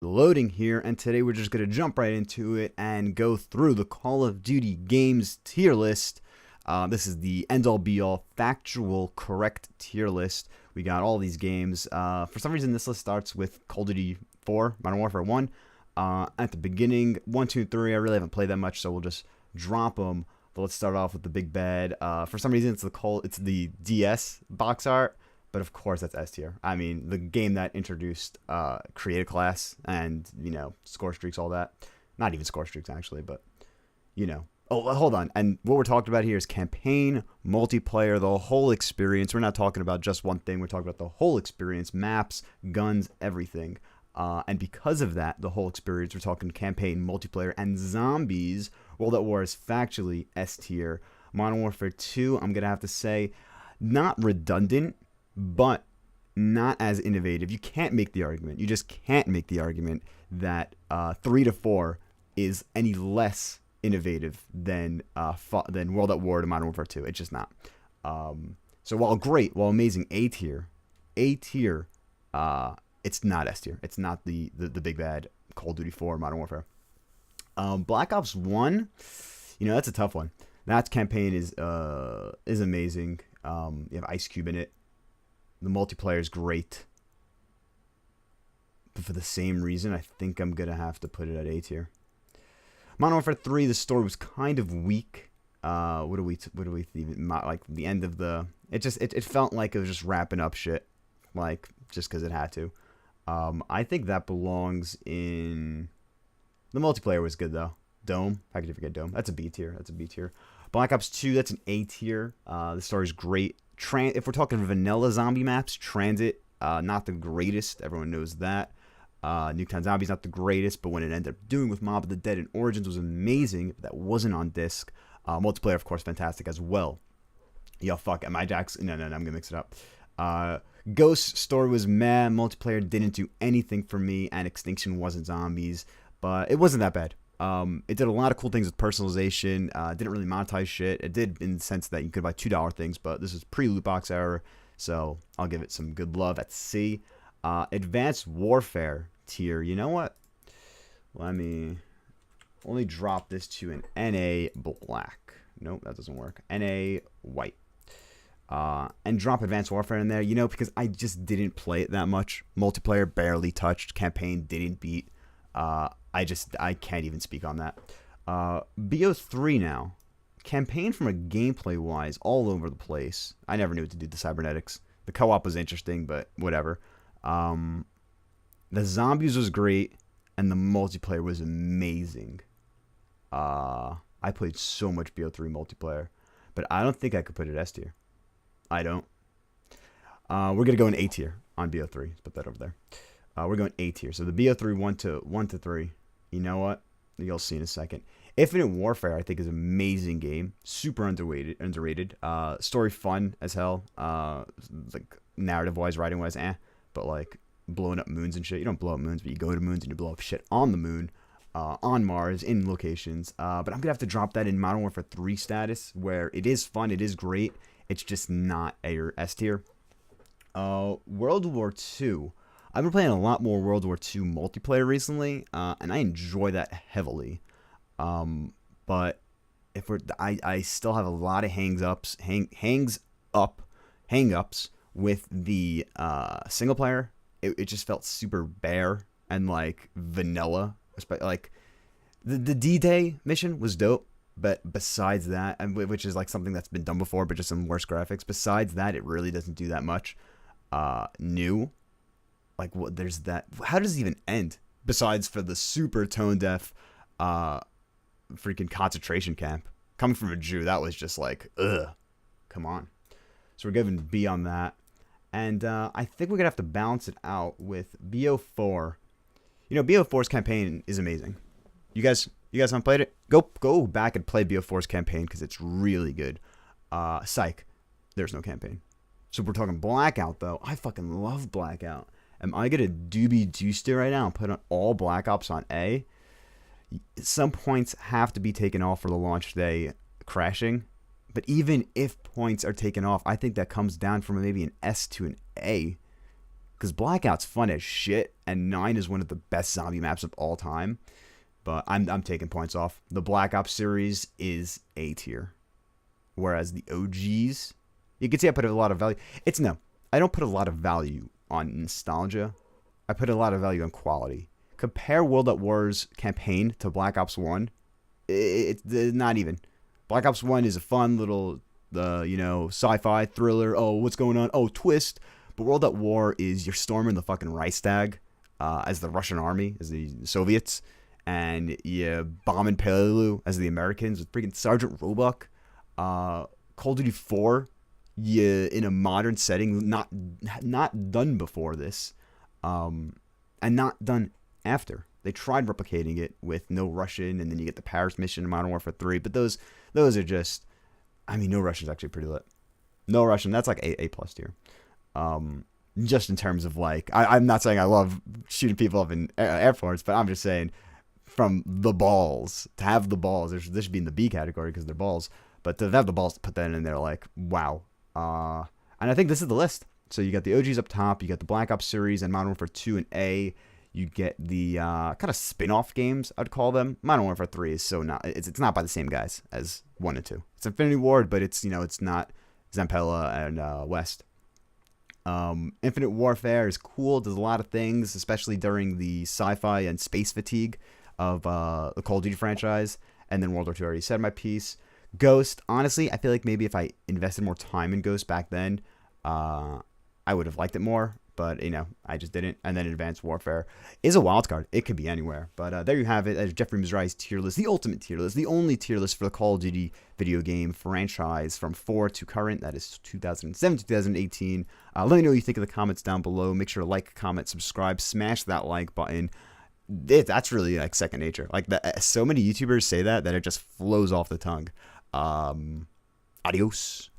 Loading here, and today we're just going to jump right into it and go through the Call of Duty games tier list. This is the end-all be-all factual correct tier list. We got all these games. For some reason this list starts with Call of Duty 4, Modern Warfare 1. At the beginning, 1, 2, 3, I really haven't played that much, so we'll just drop them. But let's start off with the big bad. For some reason it's the DS box art. But of course, that's S tier. I mean, the game that introduced create a class and, score streaks, all that. Not even score streaks, actually, but, Oh, hold on. And what we're talking about here is campaign, multiplayer, the whole experience. We're not talking about just one thing. We're talking about the whole experience, maps, guns, everything. And because of that, the whole experience, we're talking campaign, multiplayer, and zombies. World at War is factually S tier. Modern Warfare 2, I'm going to have to say, not redundant, but not as innovative. You can't make the argument. You just can't make the argument that 3 to 4 is any less innovative than World at War to Modern Warfare 2. It's just not. So while great, while amazing, A tier, it's not S tier. It's not the big bad Call of Duty 4 Modern Warfare. Black Ops 1, that's a tough one. That campaign is amazing. You have Ice Cube in it. The multiplayer is great. But for the same reason, I think I'm going to have to put it at A tier. Modern Warfare 3, the story was kind of weak. What do we even, like, the end of the... It felt like it was just wrapping up shit. Like, just because it had to. I think that belongs in... The multiplayer was good, though. Dome. How could you forget Dome? That's a B tier. Black Ops 2, that's an A tier. The story's great. If we're talking vanilla zombie maps, Transit, not the greatest. Everyone knows that. Nuketown Zombies, not the greatest, but when it ended up doing with Mob of the Dead and Origins was amazing. That wasn't on disc. Multiplayer, of course, fantastic as well. Yo, fuck, am I Jax? No, I'm gonna mix it up. Ghost story was meh. Multiplayer didn't do anything for me, and Extinction wasn't zombies, but it wasn't that bad. It did a lot of cool things with personalization. Didn't really monetize shit. It did in the sense that you could buy $2 things, but this is pre-loot box era, so I'll give it some good love at C. Advanced Warfare tier. You know what? Let me drop this to an NA black. Nope, that doesn't work. NA white. And drop Advanced Warfare in there, because I just didn't play it that much. Multiplayer barely touched. Campaign didn't beat. I can't even speak on that. BO3 now. Campaign from a gameplay-wise, all over the place. I never knew what to do with the cybernetics. The co-op was interesting, but whatever. The zombies was great, and the multiplayer was amazing. I played so much BO3 multiplayer, but I don't think I could put it S tier. I don't. We're going to go in A tier on BO3. Let's put that over there. We're going A tier. So the BO3 1 to 3. You know what? You'll see in a second. Infinite Warfare, I think, is an amazing game. Super underrated. Story fun as hell. Like narrative-wise, writing-wise, but like blowing up moons and shit. You don't blow up moons, but you go to moons and you blow up shit on the moon, on Mars, in locations. But I'm gonna have to drop that in Modern Warfare 3 status, where it is fun, it is great. It's just not A or S tier. World War 2. I've been playing a lot more World War II multiplayer recently, and I enjoy that heavily. But if I still have a lot of hang-ups with the single player. It just felt super bare and like vanilla. Like the D-Day mission was dope, but besides that, which is like something that's been done before, but just some worse graphics. Besides that, it really doesn't do that much new. Like, what? There's that. How does it even end? Besides for the super tone deaf, freaking concentration camp. Coming from a Jew, that was just like, ugh. Come on. So we're giving B on that, and I think we're gonna have to balance it out with BO4. BO4's campaign is amazing. You guys haven't played it? Go back and play BO4's campaign because it's really good. Psych. There's no campaign. So we're talking Blackout though. I fucking love Blackout. Am I going to doobie deuce right now and put on all Black Ops on A? Some points have to be taken off for the launch day crashing. But even if points are taken off, I think that comes down from maybe an S to an A. because Blackout's fun as shit, and 9 is one of the best zombie maps of all time. But I'm taking points off. The Black Ops series is A tier, whereas the OGs, you can see I put a lot of value. I don't put a lot of value on nostalgia. I put a lot of value on quality. Compare World at War's campaign to Black Ops 1. It's not even. Black Ops 1 is a fun little, sci-fi thriller. Oh, what's going on? Oh, twist. But World at War is you're storming the fucking Reichstag as the Russian army, as the Soviets, and you bombing Peleliu as the Americans with freaking Sergeant Roebuck. Call of Duty 4, you in a modern setting, not done before this, and not done after. They tried replicating it with no Russian, and then you get the Paris mission in Modern Warfare 3. But those are just, no Russian's actually pretty lit. No Russian, that's like A plus tier. Just in terms of like, I'm not saying I love shooting people up in airports, but I'm just saying from the balls, to have the balls, this should be in the B category because they're balls, but to have the balls to put that in there, like, wow. And I think this is the list. So you got the OGs up top, you got the Black Ops series and Modern Warfare 2 and A. You get the kind of spin-off games, I'd call them. Modern Warfare 3 is it's not by the same guys as 1 and 2. It's Infinity Ward, but it's not Zampella and West. Infinite Warfare is cool, does a lot of things, especially during the sci-fi and space fatigue of the Call of Duty franchise. And then World War II, I already said my piece. Ghost, honestly, I feel like maybe if I invested more time in Ghost back then, I would have liked it more. But, I just didn't. And then Advanced Warfare is a wild card. It could be anywhere. But there you have it. As Jeffrey Mizrahi's tier list, the ultimate tier list, the only tier list for the Call of Duty video game franchise from 4 to current. That is 2007 to 2018. Let me know what you think in the comments down below. Make sure to like, comment, subscribe, smash that like button. That's really like second nature. Like so many YouTubers say that it just flows off the tongue. Adios.